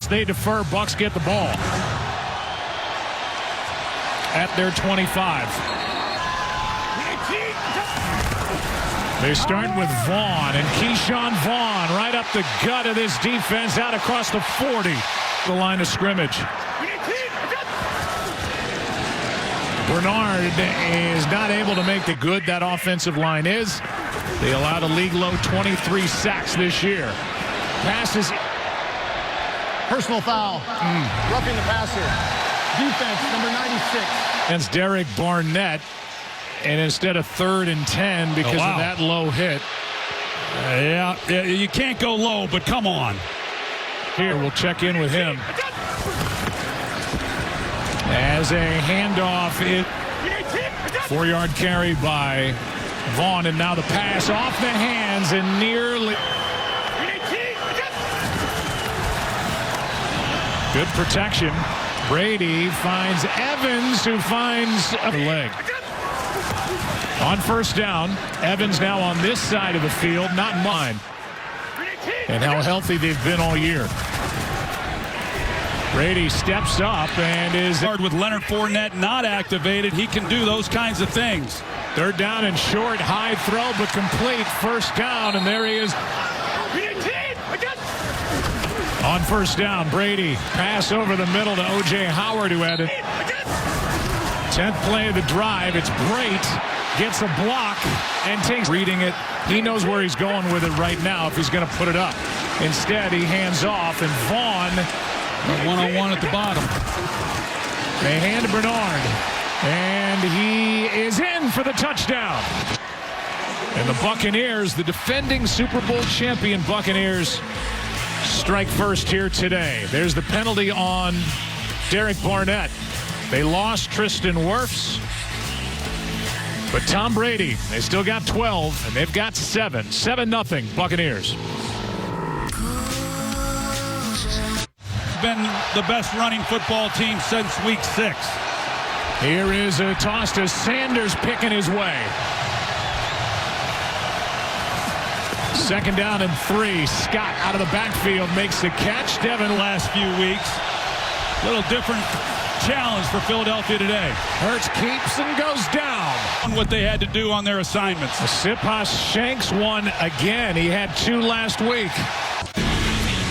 they defer. Bucs get the ball at their 25. They start with Vaughn, and Keyshawn Vaughn right up the gut of this defense, out across the 40, the line of scrimmage. Bernard is not able to make the good that offensive line is. They allowed a league-low 23 sacks this year. Passes. Personal foul. Roughing the passer. Defense, number 96. That's Derek Barnett. And instead of 3rd and 10 because of that low hit. Yeah, you can't go low, but come on. Here, we'll check in with him. As a handoff, 4-yard carry by Vaughn, and now the pass off the hands and nearly. Good protection. Brady finds Evans, who finds a leg. On first down, Evans now on this side of the field, not mine. And how healthy they've been all year. Brady steps up and is hard with Leonard Fournette not activated. He can do those kinds of things. 3rd down and short, high throw, but complete. First down, and there he is. On first down, Brady pass over the middle to O.J. Howard, who had it. 10th play of the drive. It's Brait. Gets a block and takes. Reading it. He knows where he's going with it right now if he's going to put it up. Instead, he hands off, and Vaughn. One-on-one at the bottom. They hand to Bernard. And he is in for the touchdown. And the Buccaneers, the defending Super Bowl champion Buccaneers, strike first here today. There's the penalty on Derek Barnett. They lost Tristan Wirfs. But Tom Brady, they still got 12, and they've got 7. 7-0 Buccaneers. Been the best running football team since week 6. Here is a toss to Sanders, picking his way. 2nd down and 3. Scott out of the backfield makes the catch. Devin last few weeks. A little different challenge for Philadelphia today. Hurts keeps and goes down. What they had to do on their assignments. Sipas shanks one again. He had 2 last week.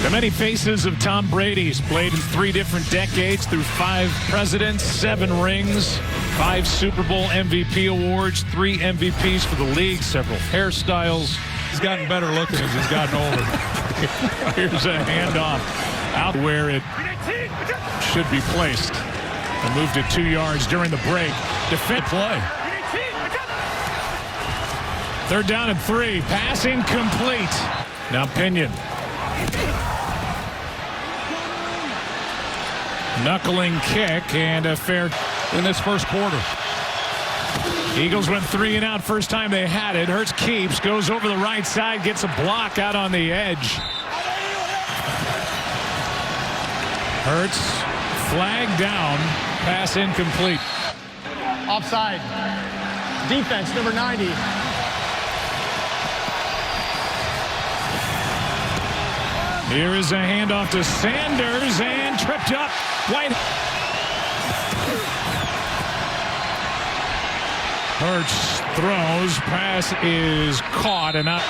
The many faces of Tom Brady. He's played in 3 different decades through 5 presidents, 7 rings, 5 Super Bowl MVP awards, 3 MVPs for the league, several hairstyles. He's gotten better looking as he's gotten older. Here's a handoff out where it should be placed. And moved it 2 yards during the break. Defense play. 3rd down and 3. Passing complete. Now Pinion. Knuckling kick and a fair in this first quarter. Eagles went 3 and out first time they had it. Hurts keeps, goes over the right side, gets a block out on the edge. Hurts flag down, pass incomplete. Offside. Defense, number 90. Here is a handoff to Sanders and tripped up. White. Hurts throws. Pass is caught and out.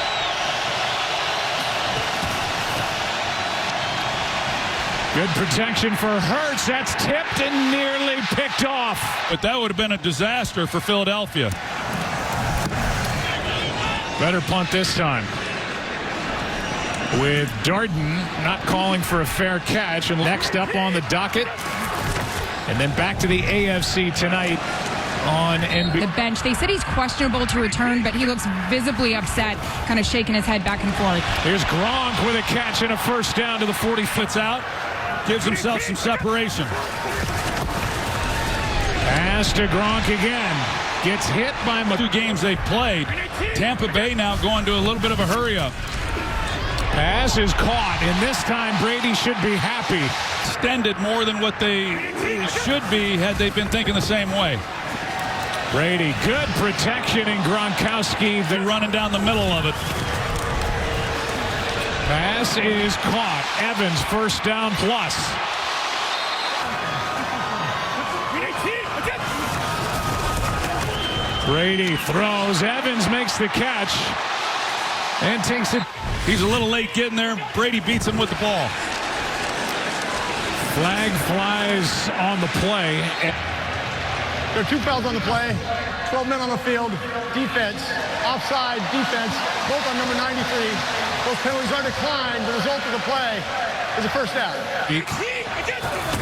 Good protection for Hurts. That's tipped and nearly picked off. But that would have been a disaster for Philadelphia. Better punt this time. With Darden not calling for a fair catch. And next up on the docket. And then back to the AFC tonight on NBC. The bench. They said he's questionable to return, but he looks visibly upset, kind of shaking his head back and forth. Here's Gronk with a catch and a first down to the 40. Flits out. Gives himself some separation. Pass to Gronk again. Gets hit by 2 games they've played. Tampa Bay now going to a little bit of a hurry up. Pass is caught, and this time Brady should be happy. Extended more than what they should be had they been thinking the same way. Brady, good protection, and Gronkowski they're running down the middle of it. Pass is caught. Evans, first down plus. Brady throws. Evans makes the catch and takes it. He's a little late getting there. Brady beats him with the ball. Flag flies on the play. There are 2 fouls on the play, 12 men on the field, defense, offside, defense, both on number 93. Those penalties are declined. The result of the play is a first down.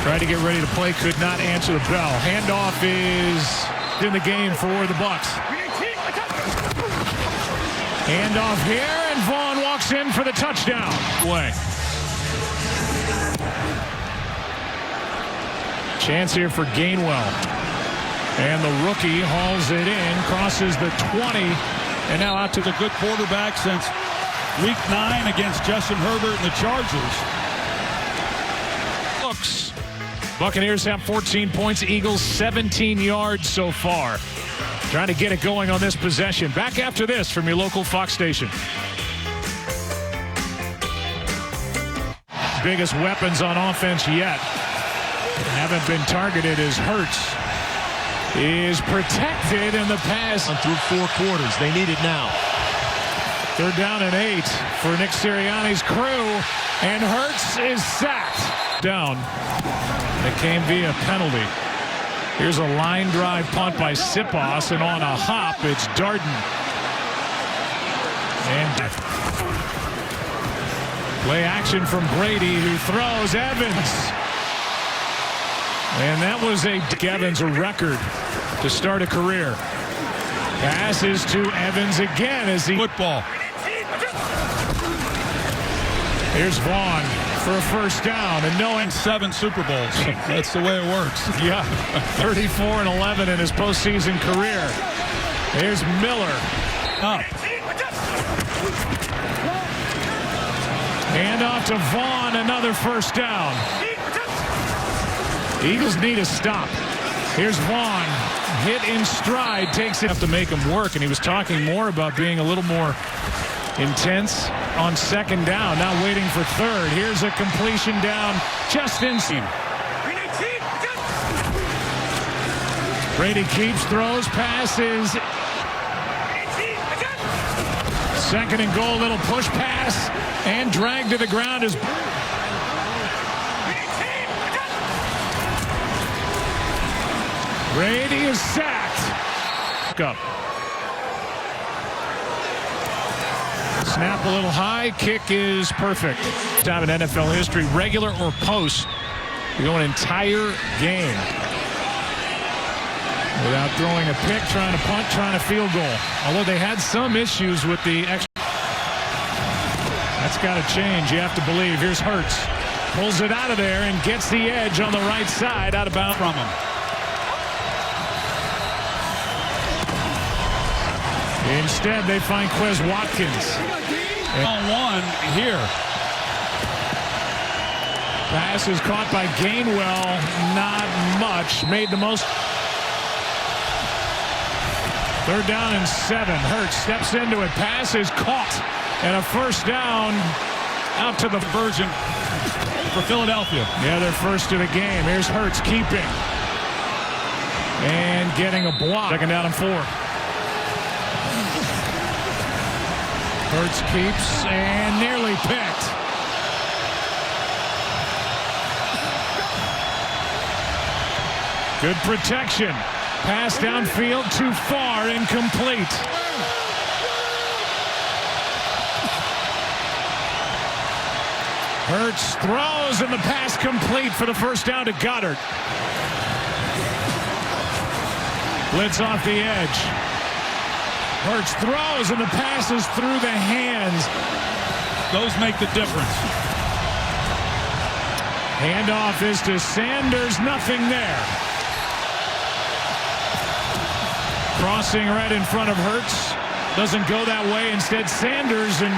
Tried to get ready to play, could not answer the bell. Handoff is in the game for the Bucs. Handoff here, and Vaughn walks in for the touchdown. Play. Chance here for Gainwell. And the rookie hauls it in, crosses the 20, and now out to the good quarterback since Week 9 against Justin Herbert and the Chargers. Looks. Buccaneers have 14 points. Eagles 17 yards so far. Trying to get it going on this possession. Back after this from your local Fox station. Biggest weapons on offense yet. Haven't been targeted as Hurts is protected in the pass. Through 4 quarters. They need it now. 3rd down and 8 for Nick Sirianni's crew. And Hurts is sacked. Down. That came via penalty. Here's a line drive punt by Sipos, and on a hop, it's Darden. And play action from Brady, who throws. Evans. And that was Evans a record to start a career. Passes to Evans again as he football. Here's Vaughn for a first down, and knowing 7 Super Bowls. That's the way it works. Yeah, 34-11 in his postseason career. Here's Miller. Up. Hand off to Vaughn, another first down. Eagles need a stop. Here's Vaughn, hit in stride, takes it. Have to make him work, and he was talking more about being a little more intense on 2nd down. Now waiting for 3rd. Here's a completion down just inside. Brady keeps, throws, passes. 2nd and goal, little push pass, and dragged to the ground is. Brady is sacked. Up. Snap a little high. Kick is perfect. Time in NFL history, regular or post, you go an entire game without throwing a pick, trying to punt, trying to field goal. Although they had some issues with the extra. That's got to change. You have to believe. Here's Hurts. Pulls it out of there and gets the edge on the right side, out of bounds from him. Instead, they find Quez Watkins. On 1 here. Pass is caught by Gainwell. Not much. Made the most. 3rd down and 7. Hurts steps into it. Pass is caught. And a first down out to the Virgin for Philadelphia. Yeah, they're first of the game. Here's Hurts keeping. And getting a block. 2nd down and 4. Hurts keeps and nearly picked. Good protection. Pass downfield, too far, incomplete. Hurts throws, and the pass complete for the first down to Goddard. Blitz off the edge. Hurts throws, and the pass is through the hands. Those make the difference. Handoff is to Sanders. Nothing there. Crossing right in front of Hurts. Doesn't go that way. Instead, Sanders, and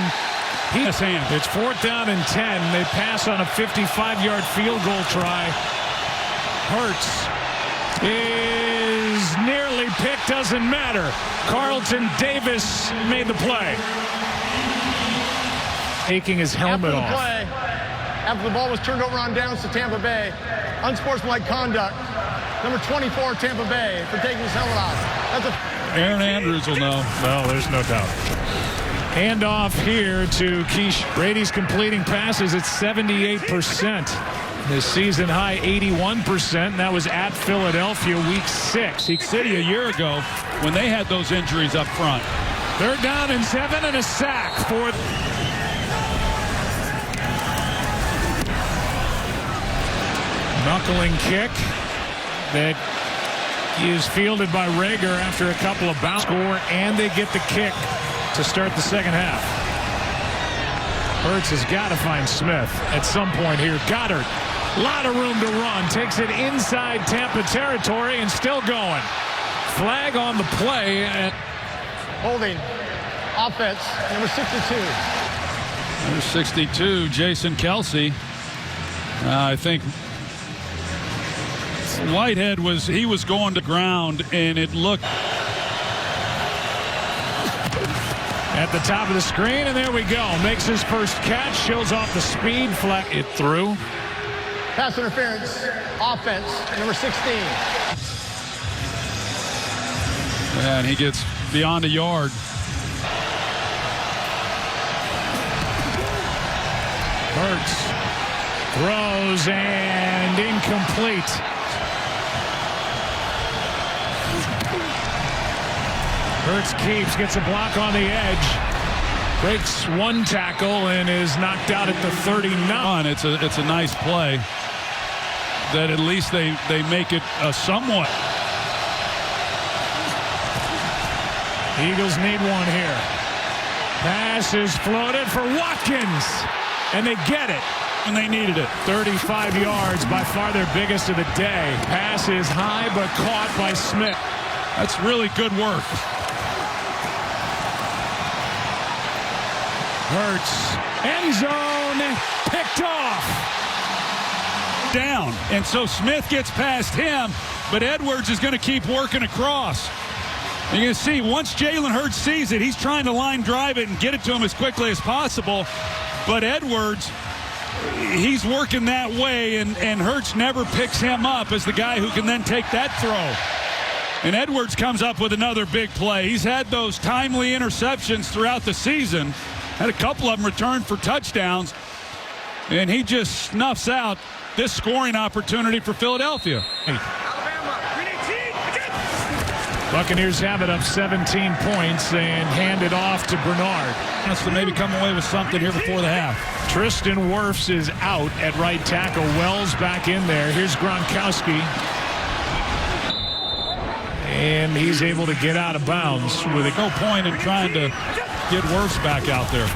it's 4th down and 10. They pass on a 55-yard field goal try. Hurts is nearly picked. Doesn't matter. Carlton Davis made the play. taking his helmet After the off. play, after the ball was turned over on downs to Tampa Bay, unsportsmanlike conduct. Number 24, Tampa Bay, for taking his helmet off. That's a... Aaron Andrews will know. No, there's no doubt. Handoff here to Keish. Brady's completing passes at 78%. His season high 81%. That was at Philadelphia week 6. City a year ago when they had those injuries up front. 3rd down and 7 and a sack for... Knuckling kick that is fielded by Rager after a couple of bounce score, and they get the kick to start the second half. Hurts has got to find Smith at some point here. Goddard, a lot of room to run, takes it inside Tampa territory and still going. Flag on the play at Holding. Offense, number 62. Number 62, Jason Kelsey. I think Whitehead was going to ground, and it looked at the top of the screen, and there we go. Makes his first catch, shows off the speed, flat it through. Pass interference, offense, number 16. and he gets beyond a yard. Hurts throws and incomplete. Hurts keeps, gets a block on the edge, breaks one tackle and is knocked out at the 39. It's a nice play that at least they make it a somewhat. Eagles need one here. Pass is floated for Watkins, and they get it. And they needed it. 35 yards, by far their biggest of the day. Pass is high, but caught by Smith. That's really good work. Hurts, end zone, picked off. Down, and so Smith gets past him, but Edwards is going to keep working across. You're going to see, once Jalen Hurts sees it, he's trying to line drive it and get it to him as quickly as possible. But Edwards, he's working that way, and Hurts never picks him up as the guy who can then take that throw. And Edwards comes up with another big play. He's had those timely interceptions throughout the season. Had a couple of them returned for touchdowns. And he just snuffs out this scoring opportunity for Philadelphia. Buccaneers have it up 17 points and hand it off to Bernard. Wants to maybe come away with something here before the half. Tristan Wirfs is out at right tackle. Wells back in there. Here's Gronkowski. And he's able to get out of bounds with a no point in trying to get Wirfs back out there.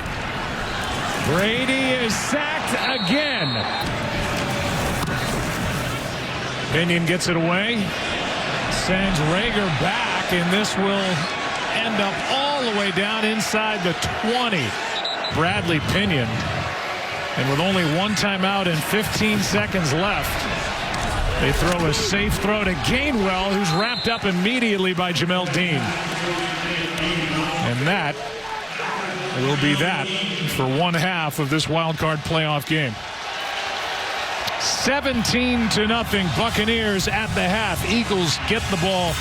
Brady is sacked again. Pinion gets it away. Sends Rager back, and this will end up all the way down inside the 20. Bradley Pinion. And with only one timeout and 15 seconds left, they throw a safe throw to Gainwell, who's wrapped up immediately by Jamel Dean. And that will be that for one half of this wild card playoff game. 17-0 Buccaneers at the half. Eagles get the ball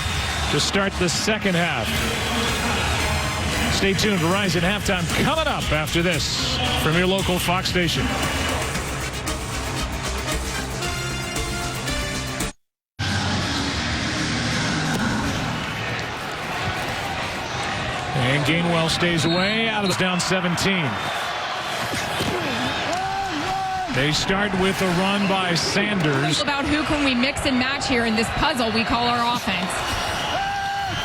to start the second half. Stay tuned. Verizon halftime coming up after this from your local Fox station. And Gainwell stays away. Out of the down 17. They start with a run by Sanders. About who can we mix and match here in this puzzle we call our offense.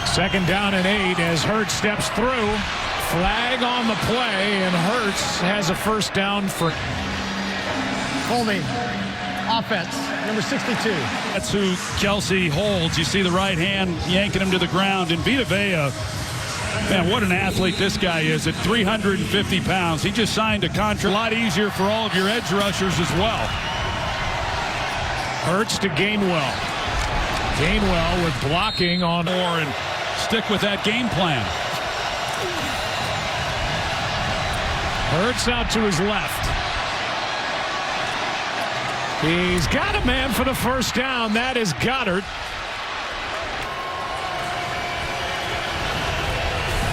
Second down and 8 as Hurts steps through. Flag on the play, and Hurts has a first down for Holding. Offense, number 62. That's who Kelsey holds. You see the right hand yanking him to the ground. And Vita Vea, man, what an athlete this guy is at 350 pounds. He just signed a contract. A lot easier for all of your edge rushers as well. Hurts to Gainwell. Gainwell with blocking on Or and stick with that game plan. Hurts out to his left. He's got a man for the first down. That is Goddard.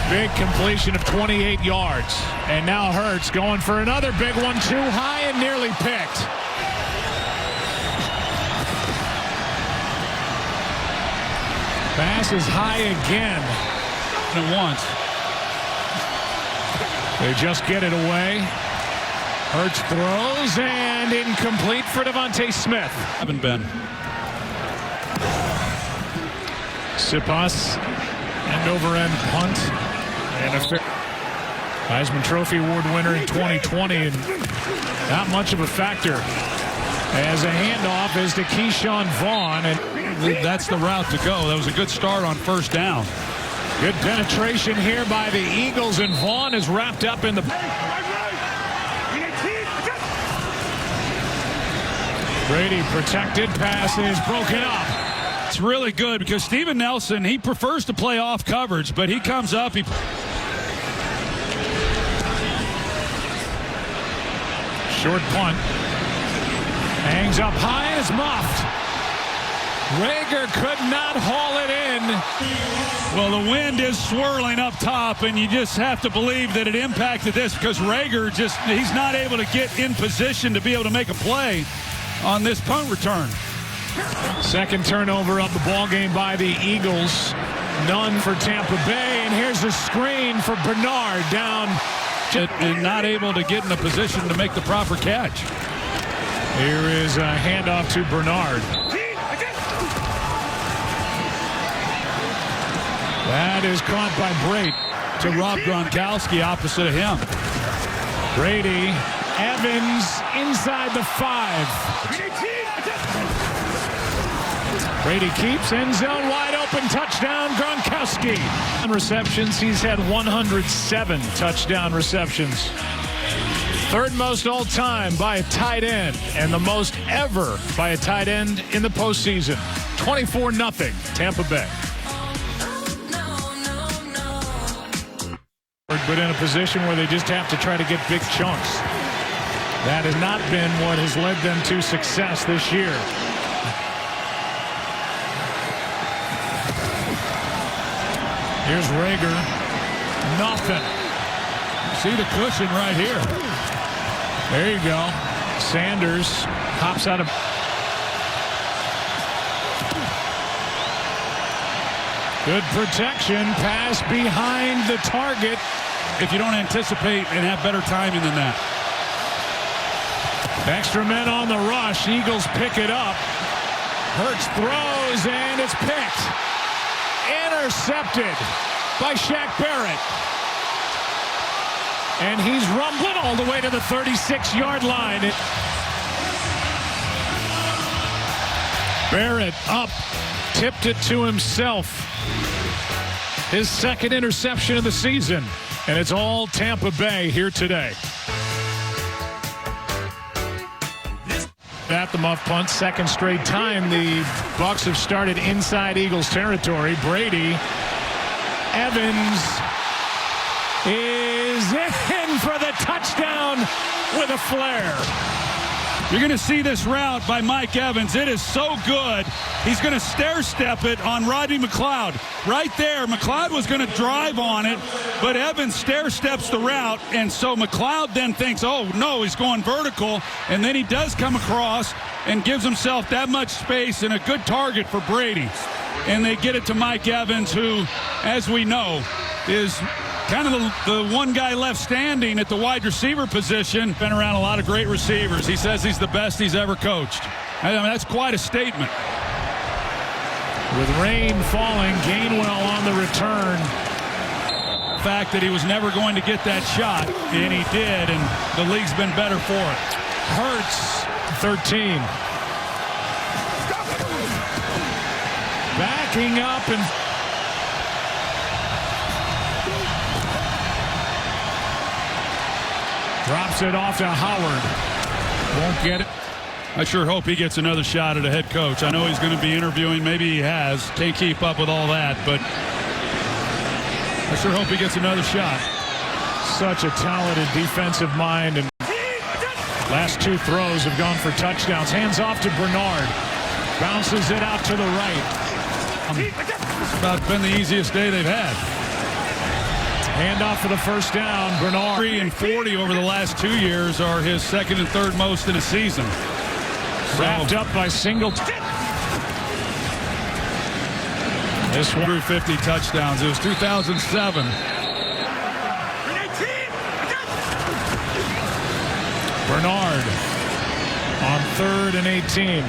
Big completion of 28 yards. And now Hurts going for another big one, too high and nearly picked. Pass is high again. And once. They just get it away. Hurts throws and incomplete for Devontae Smith. Haven't been. Sipas, end over end punt. And a Heisman Trophy Award winner in 2020, and not much of a factor. As a handoff is to Keyshawn Vaughn, and that's the route to go. That was a good start on first down. Good penetration here by the Eagles, and Vaughn is wrapped up in the... Brady protected, pass is broken up. It's really good because Steven Nelson, he prefers to play off coverage, but he comes up. Short punt. Hangs up high and is muffed. Rager could not haul it in. Well, the wind is swirling up top, and you just have to believe that it impacted this because Rager he's not able to get in position to be able to make a play on this punt return. Second turnover of the ball game by the Eagles. None for Tampa Bay, and here's a screen for Bernard down. And not able to get in a position to make the proper catch. Here is a handoff to Bernard. That is caught by Brady. To Rob Gronkowski opposite of him. Brady, Evans inside the 5. Brady keeps, end zone wide open, touchdown Gronkowski. On receptions, he's had 107 touchdown receptions. Third most all time by a tight end, and the most ever by a tight end in the postseason. 24-0 Tampa Bay. But in a position where they just have to try to get big chunks. That has not been what has led them to success this year. Here's Rager. Nothing. See the cushion right here. There you go. Sanders hops out of... Good protection. Pass behind the target. If you don't anticipate and have better timing than that. Extra men on the rush. Eagles pick it up. Hurts throws, and it's picked. Intercepted by Shaq Barrett. And he's rumbling all the way to the 36-yard line. Barrett up, tipped it to himself. His second interception of the season. And it's all Tampa Bay here today. At the muff punt, second straight time the Bucs have started inside Eagles territory. Brady, Evans is in for the touchdown with a flare. You're going to see this route by Mike Evans. It is so good. He's going to stair-step it on Rodney McLeod. Right there, McLeod was going to drive on it, but Evans stair-steps the route, and so McLeod then thinks, oh, no, he's going vertical, and then he does come across and gives himself that much space and a good target for Brady. And they get it to Mike Evans, who, as we know, is kind of the one guy left standing at the wide receiver position. Been around a lot of great receivers. He says he's the best he's ever coached. I mean, that's quite a statement. With rain falling, Gainwell on the return. The fact that he was never going to get that shot, and he did, and the league's been better for it. Hurts, 13. Backing up and... drops it off to Howard. Won't get it. I sure hope he gets another shot at a head coach. I know he's going to be interviewing. Maybe he has. Can't keep up with all that, but I sure hope he gets another shot. Such a talented defensive mind, and last two throws have gone for touchdowns. Hands off to Bernard. Bounces it out to the right. It's about been the easiest day they've had. Handoff for the first down. Bernard. 3 and 40 over the last 2 years are his second and third most in a season. Wrapped up by Singleton. This one threw 50 touchdowns. It was 2007. Bernard on 3rd and 18.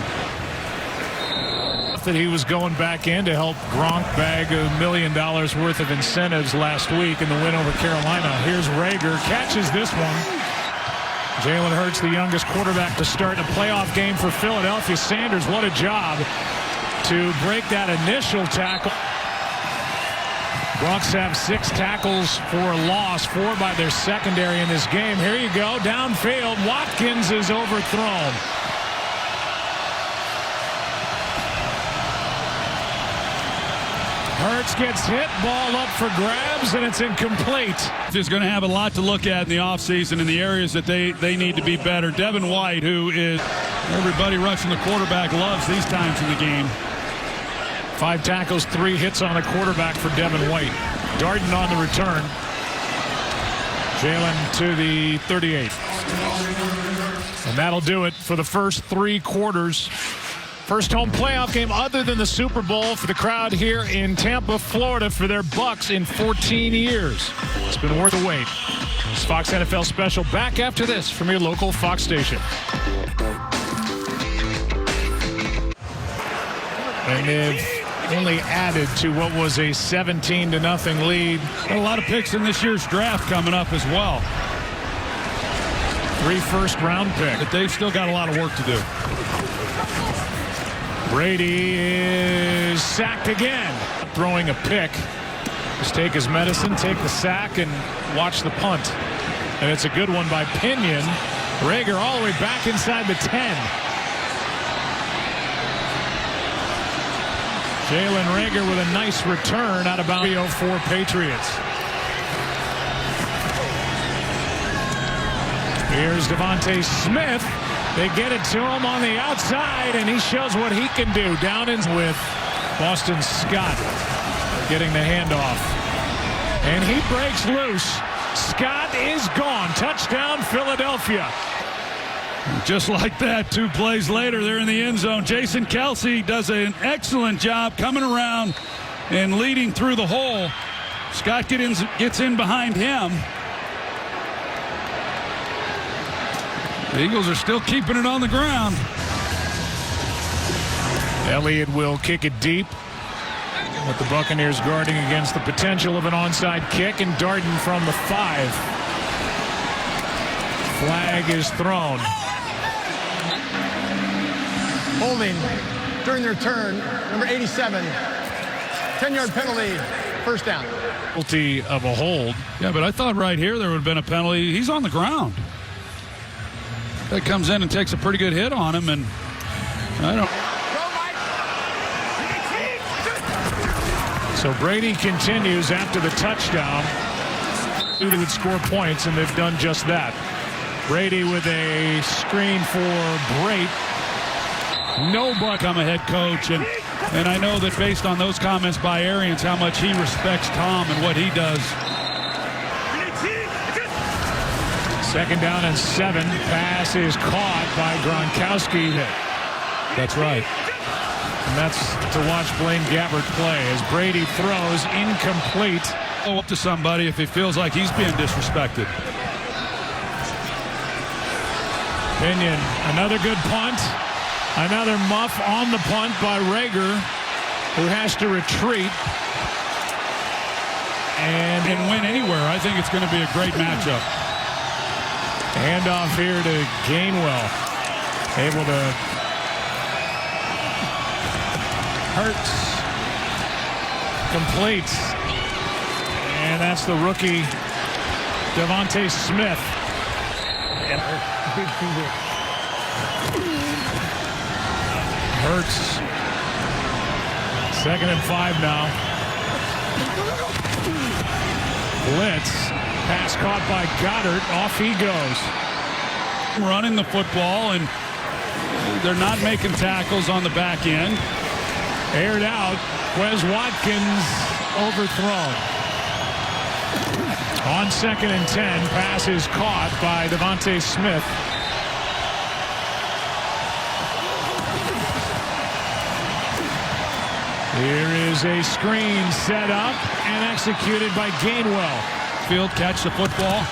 That he was going back in to help Gronk bag $1 million worth of incentives last week in the win over Carolina. Here's Rager, catches this one. Jalen Hurts, the youngest quarterback to start a playoff game for Philadelphia. Sanders, what a job to break that initial tackle. Bucs have 6 tackles for a loss, 4 by their secondary in this game. Here you go, downfield. Watkins is overthrown. Hurts gets hit, ball up for grabs, and it's incomplete. He's going to have a lot to look at in the offseason in the areas that they need to be better. Devin White, who is everybody rushing the quarterback, loves these times in the game. 5 tackles, 3 hits on the quarterback for Devin White. Darden on the return. Jalen to the 38. And that'll do it for the first 3 quarters. First home playoff game other than the Super Bowl for the crowd here in Tampa, Florida for their Bucs in 14 years. It's been worth the wait. It's Fox NFL Special back after this from your local Fox station. And they've only added to what was a 17-0 lead. Got a lot of picks in this year's draft coming up as well. 3 first-round picks. But they've still got a lot of work to do. Brady is sacked again. Throwing a pick. Just take his medicine, take the sack, and watch the punt. And it's a good one by Pinion. Rager all the way back inside the 10. Jalen Rager with a nice return out of bounds for Patriots. Here's Devontae Smith. They get it to him on the outside, and he shows what he can do. Down in with Boston Scott getting the handoff. And he breaks loose. Scott is gone. Touchdown, Philadelphia. Just like that, 2 plays later, they're in the end zone. Jason Kelce does an excellent job coming around and leading through the hole. Scott gets in behind him. The Eagles are still keeping it on the ground. Elliott will kick it deep, with the Buccaneers guarding against the potential of an onside kick, and Darden from the 5. Flag is thrown. Holding during their turn, number 87. 10-yard penalty, first down. Guilty of a hold. Yeah, but I thought right here there would have been a penalty. He's on the ground. That comes in and takes a pretty good hit on him, and I don't. So Brady continues after the touchdown. Who would score points, and they've done just that. Brady with a screen for Brait. Nobody. I'm a head coach, and I know that based on those comments by Arians, how much he respects Tom and what he does. 2nd down and 7. Pass is caught by Gronkowski. That's right. And that's to watch Blaine Gabbert play as Brady throws incomplete. Go up to somebody if he feels like he's being disrespected. Pinion, another good punt. Another muff on the punt by Rager, who has to retreat. And win anywhere. I think it's going to be a great matchup. Handoff here to Gainwell. Able to Hurts. Complete. And that's the rookie, Devontae Smith. Hurts. 2nd and 5 now. Blitz. Pass caught by Goddard. Off he goes. Running the football, and they're not making tackles on the back end. Aired out. Quez Watkins overthrown. On 2nd and 10, pass is caught by Devontae Smith. Here is a screen set up and executed by Gainwell. Field catch the football.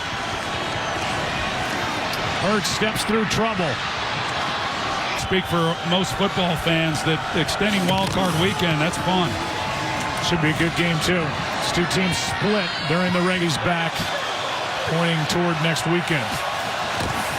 Hurts steps through trouble. Speak for most football fans that extending wild card weekend, that's fun. Should be a good game too. These two teams split during the Reggies back, pointing toward next weekend.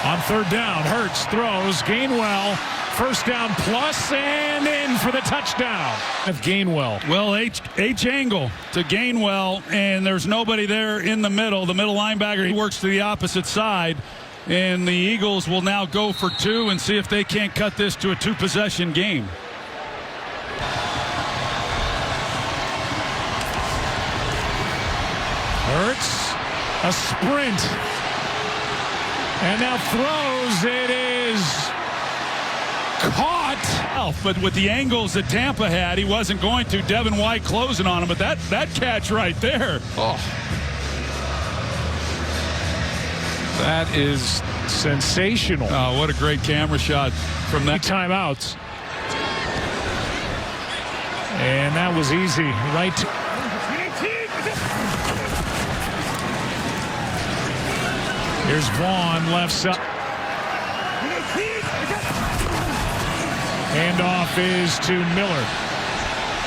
On 3rd down, Hurts throws. Gainwell, 1st down plus, and in for the touchdown of Gainwell. Well, H angle to Gainwell, and there's nobody there in the middle. The middle linebacker, he works to the opposite side, and the Eagles will now go for 2 and see if they can't cut this to a 2-possession game. Hurts, a sprint, and now throws. It is caught. But with the angles that Tampa had, he wasn't going to. Devin White closing on him, but that catch right there. Oh. That is sensational. Oh, what a great camera shot from that. Timeouts. And that was easy. Right. Here's Vaughn, left side. Handoff is to Miller.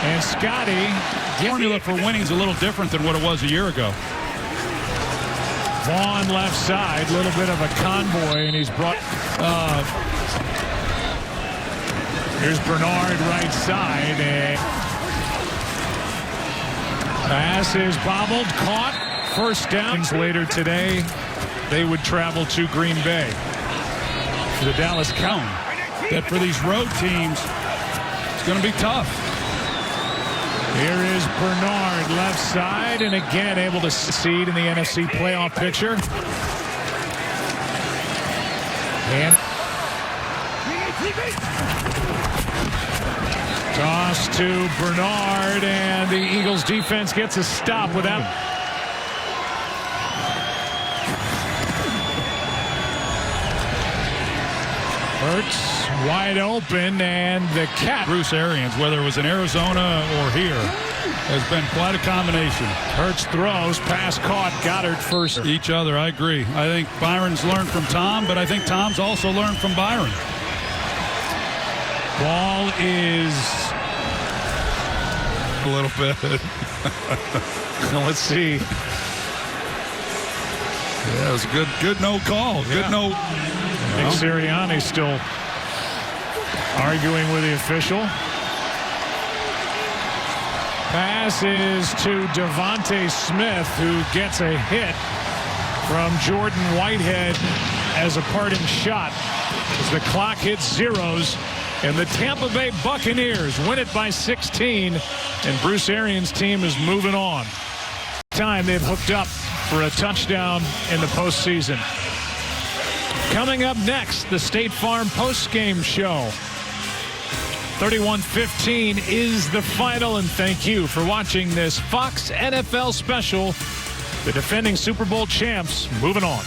And Scotty. Formula for winning is a little different than what it was a year ago. Vaughn left side, little bit of a convoy, and he's brought. Here's Bernard right side. And pass is bobbled, caught, 1st down. Later today, they would travel to Green Bay for the Dallas Cowboys. That for these road teams, it's going to be tough. Here is Bernard left side, and again able to succeed in the NFC playoff picture. And toss to Bernard, and the Eagles defense gets a stop without. Hurts wide open, and the catch. Bruce Arians, whether it was in Arizona or here, has been quite a combination. Hurts throws, pass caught, Goddard first. Each other, I agree. I think Byron's learned from Tom, but I think Tom's also learned from Byron. Ball is a little bit. Let's see. Yeah, it was a good no call. Good no. Nick Sirianni still arguing with the official. Pass is to Devontae Smith, who gets a hit from Jordan Whitehead as a parting shot as the clock hits zeros, and the Tampa Bay Buccaneers win it by 16, and Bruce Arians' team is moving on. Time they've hooked up for a touchdown in the postseason. Coming up next, the State Farm postgame show. 31-15 is the final, and thank you for watching this Fox NFL special. The defending Super Bowl champs moving on.